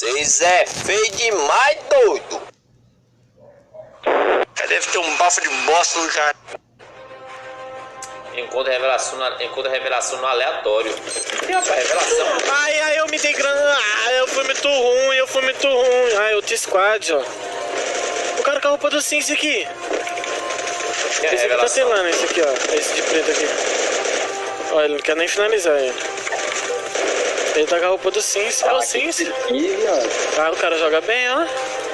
Vocês é feio demais, doido. Deve ter um bafo de bosta no cara. Encontra revelação no aleatório. Que rapaz, revelação? Ai, eu me dei grana. Eu fui muito ruim. Ai, outro squad, ó. O cara com a roupa do Sims aqui. Que é Esse aqui tá revelação? telando, esse aqui, ó. Esse de preto aqui. Ó, ele não quer nem finalizar ele. Ele tá com a roupa do Sims. É o Sims. Ih, viado. Ah, o cara joga bem, ó.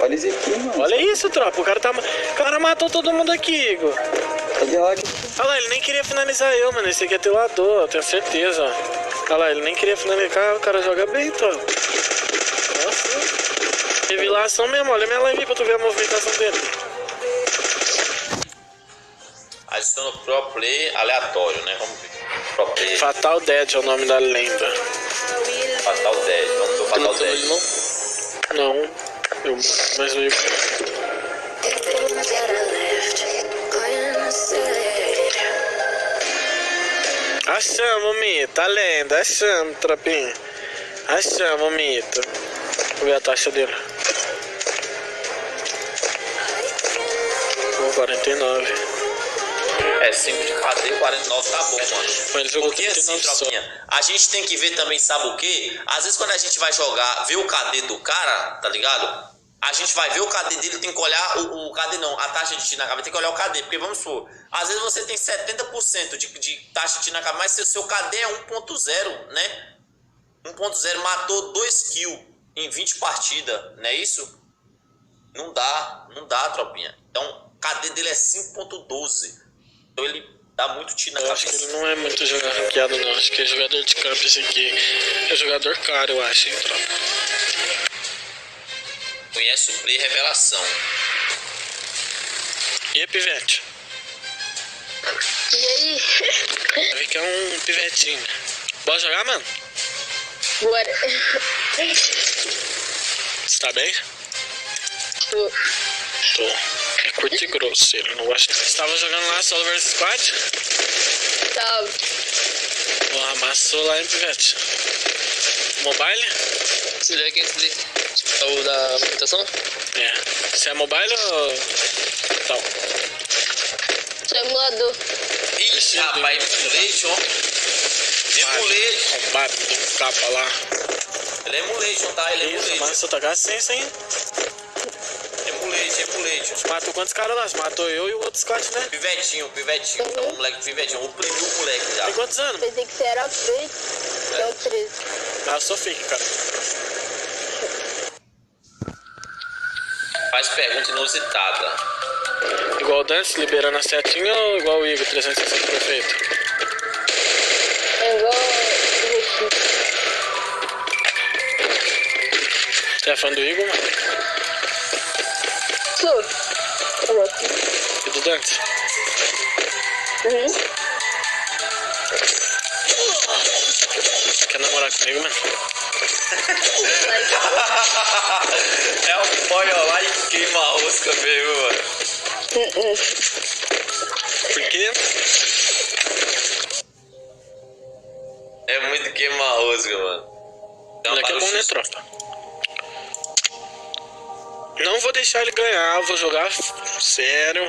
Olha isso aqui, mano. Olha isso, tropa. O cara matou todo mundo aqui, Igor. Cadê lá? Olha lá, ele nem queria finalizar eu, mano. Esse aqui é telador, eu tenho certeza, ó. Olha lá, ele nem queria finalizar. O cara joga bem, tropa. Nossa. Revelação mesmo. Olha minha live pra tu ver a movimentação dele. Adiciona o Pro Play aleatório, né? Vamos ver. Pro Play. Fatal Dead é o nome da lenda. Fatal 10. Vamos ver o Fatal 10. Não. Mas o Igor. Achamos, Mito, a lenda, achamos, tropinha. Achamos, Mito. Vou ver a taxa dele. 49. É, 5 de KD, 49 tá bom, mano. Ele jogou Porque assim, 39 só. tropinha, a gente tem que ver também, sabe o quê? Às vezes quando a gente vai jogar, ver o KD do cara, tá ligado? A gente vai ver o KD dele, tem que olhar o KD não, a taxa de tiro na cabeça, tem que olhar o KD, porque vamos supor, às vezes você tem 70% de taxa de tiro na cabeça, mas se o seu KD é 1.0, né? 1.0 matou 2 kills em 20 partidas, não é isso? Não dá, tropinha. Então, o KD dele é 5.12. Então ele dá muito tiro na Eu cabeça. acho que ele não é muito jogador ranqueado, não. Acho que é jogador de campo esse aqui. É jogador caro, eu acho, hein, tropa. Conhece o Play Revelação. E aí, pivete? E aí? Vai ver que é um pivetinho. Bora jogar, mano? Bora. Você tá bem? Tô. Tô. É curto e grosso, ele não gosta. Você tava jogando lá solo vs squad? Tava. Porra, amassou lá, hein, pivete? Mobile? Você vê aqui é o da movimentação? É. Você é mobile ou... Tal? Isso é emulador. Ixi, rapaz, Emulation. Emulation. Arrombado, tem um capa lá. Ele é Emulation, tá? Ele é Isso, Emulation. mas você tá com a sensa, hein? Emulation. Você matou quantos caras lá? Você matou eu e o outro squad, né? Pivetinho. É um moleque pivetinho. Oprimiu o moleque já. Tem quantos anos? Pensei que você era feito. É o 13. Ah, eu sou fake, cara. Faz pergunta inusitada. Igual o Dance, liberando a setinha ou igual o Igor, 360 perfeito? É igual o Você é fã do Igor, mano? Sou. Tá bom. E do Dance? Uhum. Quer namorar comigo, mano? É um boy lá e queima a rosca mesmo, mano. Por quê? É muito queima a rosca, mano. Então, Moleque é bom, né, tropa? Não vou deixar ele ganhar, vou jogar sério.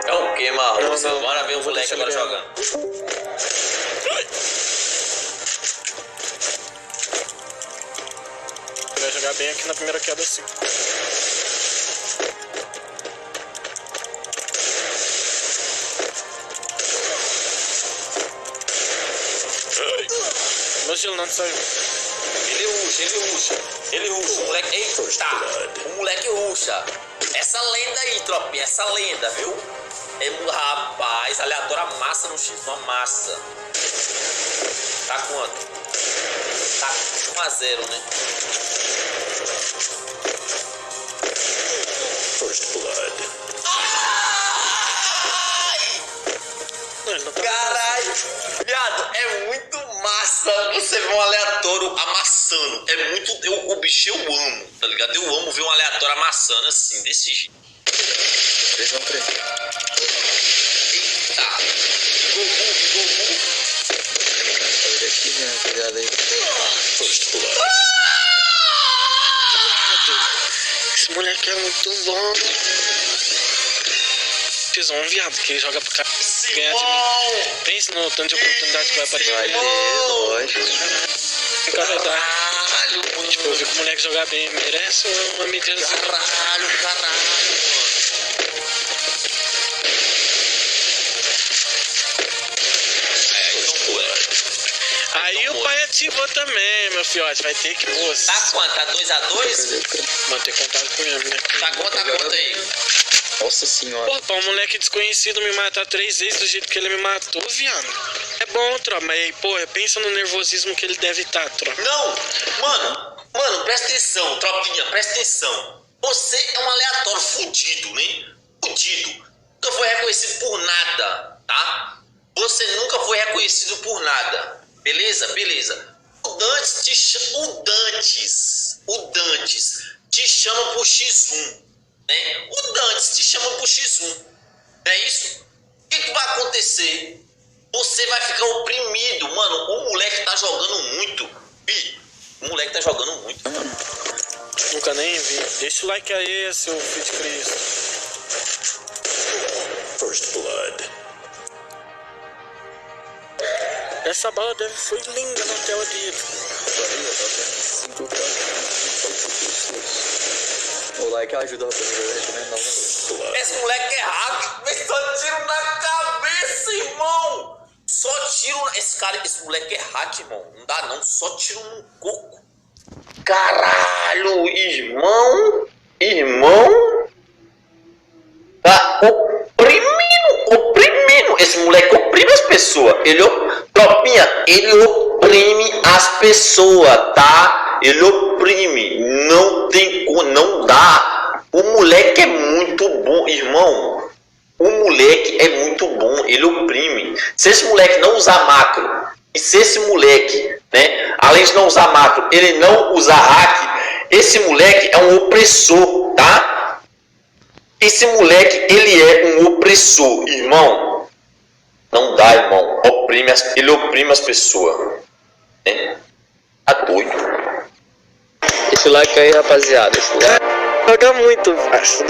É um queima a rosca. Não, Bora ver o vou moleque deixar agora ele ganhar. jogando. Ele vai jogar bem aqui na primeira queda, assim. Meu gelo não saiu. Ele ruxa. O moleque. Eita, o moleque ruxa. Essa lenda aí, tropinha. Essa lenda, viu? Rapaz, aleatória massa no X, uma massa. Tá quanto? Tá 1-0, né? First Blood. Não, ele não tá. Caralho, viado, é muito massa você ver um aleatório amassando. É muito. O bicho eu amo, tá ligado? Eu amo ver um aleatório amassando assim, desse jeito. 3-1-3. Eita. Gol. Sai daqui, né? Cuidado aí. moleque é muito bom. X1, viado, que joga pra cá. Ganhar de mim. Pense no tanto de oportunidade que vai aparecer. Vai ter, lógico. Caralho, mano. Tipo, eu vi que o moleque jogar bem, merece uma medida. Caralho, mano. Aí o pai ativou também, meu fiote. Vai ter que, pô, Tá quanto? Tá 2x2? manter contato com ele, né? Tá conta a conta aí. Nossa senhora. Pô, pra um moleque desconhecido me matar 3 vezes do jeito que ele me matou, viado. É bom, tropa, mas aí, pô, pensa no nervosismo que ele deve estar, tropa. Não, mano, presta atenção, tropinha, presta atenção. Você é um aleatório fudido, né? Fudido. Nunca foi reconhecido por nada, tá? Você nunca foi reconhecido por nada. Beleza? Beleza. O Dantes te chama pro X1, né? O Dantes te chama pro X1. Não é isso? O que vai acontecer? Você vai ficar oprimido, mano. O moleque tá jogando muito. Bi, o moleque tá jogando muito. Nunca nem vi. Deixa o like aí, seu filho de Cristo. First Blood. Essa bala foi linda na tela dele. O like ajuda a rapaziada, né? Não. Esse moleque é hack. Mas só tiro na cabeça, irmão. Só tiro. Esse moleque é hack, irmão. Não dá não. Só tiro no coco. Caralho, irmão. Tá oprimindo. Esse moleque oprime as pessoas. Tropinha, ele oprime as pessoas, tá? Ele oprime. Não tem como, não dá. O moleque é muito bom, irmão. O moleque é muito bom. Ele oprime. Se esse moleque não usar macro, e se esse moleque, né, além de não usar macro, ele não usar hack, esse moleque é um opressor, tá? Esse moleque, ele é um opressor, irmão. Não dá, irmão. Ele oprime as pessoas. Né? Tá doido. Esse like aí, rapaziada. Joga muito, parça.